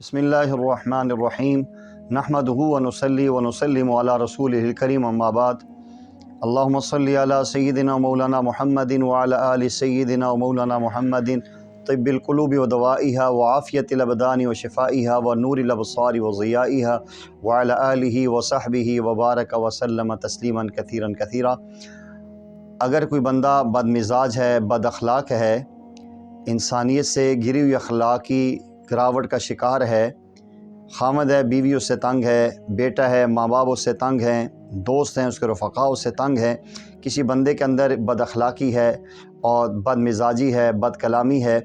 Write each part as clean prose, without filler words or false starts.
بسم اللہ الرحمن الرحیم نحمدہ ونصلی ونسلم علی رسولہ الکریم اما بعد اللہم صلی علی سیدنا مولانا محمد وعلی آل سیدنا مولانا محمد طب القلوب ودوائها وعافیت الابدان وشفائها ونور الابصار وضیائها وعلی آلہ وصحبہ وبارک وسلم تسلیما کثیرا کثیرا۔ اگر کوئی بندہ بد مزاج ہے، بد اخلاق ہے، انسانیت سے گری ہوئی اخلاقی گراوٹ کا شکار ہے، خامد ہے، بیوی اس سے تنگ ہے، بیٹا ہے، ماں باپ اس سے تنگ ہیں، دوست ہیں، اس کے رفقاء اس سے تنگ ہیں، کسی بندے کے اندر بد اخلاقی ہے اور بد مزاجی ہے، بد کلامی ہے،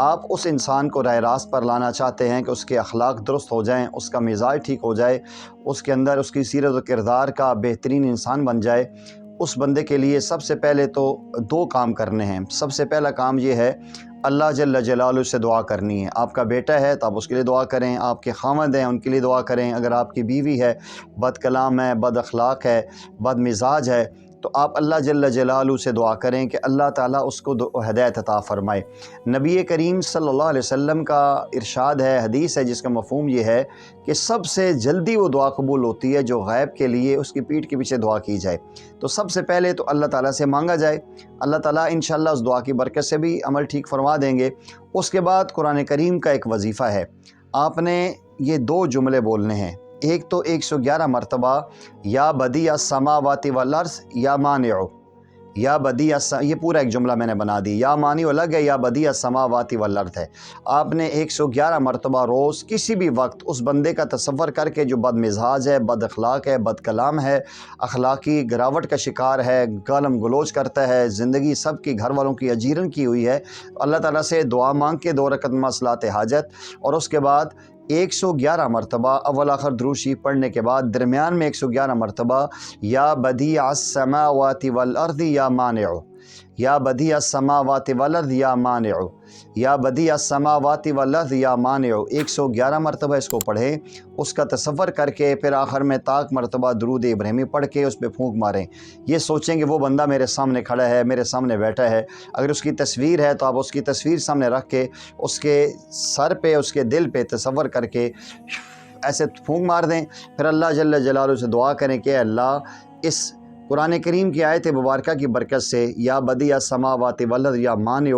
آپ اس انسان کو راہ راست پر لانا چاہتے ہیں کہ اس کے اخلاق درست ہو جائیں، اس کا مزاج ٹھیک ہو جائے، اس کے اندر اس کی سیرت و کردار کا بہترین انسان بن جائے، اس بندے کے لیے سب سے پہلے تو دو کام کرنے ہیں۔ سب سے پہلا کام یہ ہے، اللہ جل جلالہ سے دعا کرنی ہے۔ آپ کا بیٹا ہے تو آپ اس کے لیے دعا کریں، آپ کے خامد ہیں ان کے لیے دعا کریں، اگر آپ کی بیوی ہے، بد کلام ہے، بد اخلاق ہے، بد مزاج ہے، تو آپ اللہ جل جلالہ سے دعا کریں کہ اللہ تعالیٰ اس کو ہدایت عطا فرمائے۔ نبی کریم صلی اللہ علیہ وسلم کا ارشاد ہے، حدیث ہے جس کا مفہوم یہ ہے کہ سب سے جلدی وہ دعا قبول ہوتی ہے جو غیب کے لیے اس کی پیٹھ کے پیچھے دعا کی جائے۔ تو سب سے پہلے تو اللہ تعالیٰ سے مانگا جائے، اللہ تعالیٰ انشاءاللہ اس دعا کی برکت سے بھی عمل ٹھیک فرما دیں گے۔ اس کے بعد قرآن کریم کا ایک وظیفہ ہے، آپ نے یہ دو جملے بولنے ہیں۔ ایک تو 111 مرتبہ یا بدیع السماوات والارض یا مانع، یا بدیع یہ پورا ایک جملہ میں نے بنا دی، یا مانع الگ ہے، یا بدیع السماوات والارض ہے۔ آپ نے 111 مرتبہ روز کسی بھی وقت اس بندے کا تصور کر کے جو بد مزاج ہے، بد اخلاق ہے، بد کلام ہے، اخلاقی گراوٹ کا شکار ہے، گالم گلوچ کرتا ہے، زندگی سب کی گھر والوں کی اجیرن کی ہوئی ہے، اللہ تعالیٰ سے دعا مانگ کے 2 رکعت مصلاۃ حاجت، اور اس کے بعد 111 مرتبہ اول آخر درود شریف پڑھنے کے بعد درمیان میں 111 مرتبہ یا بدیع السماوات والارض یا مانع، یا بدیع السماوات والارض یا مانع، یا بدیع السماوات والارض یا مانع، 111 مرتبہ اس کو پڑھیں، اس کا تصور کر کے پھر آخر میں طاق مرتبہ درود ابراہیمی پڑھ کے اس پہ پھونک ماریں۔ یہ سوچیں کہ وہ بندہ میرے سامنے کھڑا ہے، میرے سامنے بیٹھا ہے، اگر اس کی تصویر ہے تو آپ اس کی تصویر سامنے رکھ کے اس کے سر پہ، اس کے دل پہ تصور کر کے ایسے پھونک مار دیں، پھر اللہ جل جلالہ سے دعا کریں کہ اے اللہ اس قرآن کریم کی آیت مبارکہ کی برکت سے یا بدیع السماوات والارض یا مانع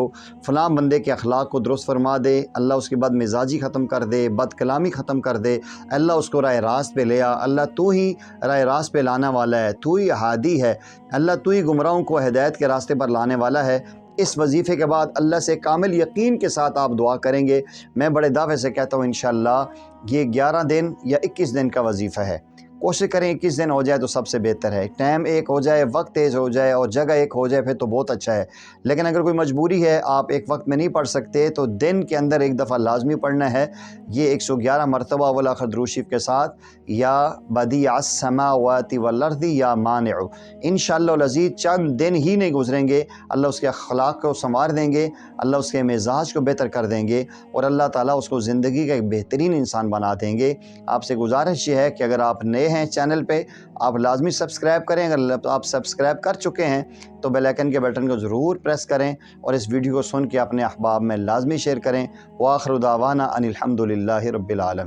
فلاں بندے کے اخلاق کو درست فرما دے، اللہ اس کی بد مزاجی ختم کر دے، بد کلامی ختم کر دے، اللہ اس کو راہ راست پہ لے آ، اللہ تو ہی راہ راست پہ لانا والا ہے، تو ہی ہادی ہے، اللہ تو ہی گمراہوں کو ہدایت کے راستے پر لانے والا ہے۔ اس وظیفے کے بعد اللہ سے کامل یقین کے ساتھ آپ دعا کریں گے۔ میں بڑے دعوے سے کہتا ہوں انشاءاللہ یہ 11 دن یا 21 دن کا وظیفہ ہے، کوشش کریں 21 دن ہو جائے تو سب سے بہتر ہے، ٹائم ایک ہو جائے، وقت تیز ہو جائے اور جگہ ایک ہو جائے پھر تو بہت اچھا ہے، لیکن اگر کوئی مجبوری ہے آپ ایک وقت میں نہیں پڑھ سکتے تو دن کے اندر ایک دفعہ لازمی پڑھنا ہے، یہ 111 مرتبہ اول آخر درود شریف کے ساتھ یا بدیع السماوات والارض یا مانع۔ انشاءاللہ العزیز چند دن ہی نہیں گزریں گے، اللہ اس کے اخلاق کو سنوار دیں گے، اللہ اس کے مزاج کو بہتر کر دیں گے، اور اللہ تعالیٰ اس کو زندگی کا ایک بہترین انسان بنا دیں گے۔ آپ سے گزارش یہ ہے کہ اگر آپ نئے ہیں چینل پہ آپ لازمی سبسکرائب کریں، اگر آپ سبسکرائب کر چکے ہیں تو بیل آئیکن کے بٹن کو ضرور پریس کریں، اور اس ویڈیو کو سن کے اپنے احباب میں لازمی شیئر کریں۔ وآخر دعوانا ان الحمد للہ رب العالمین۔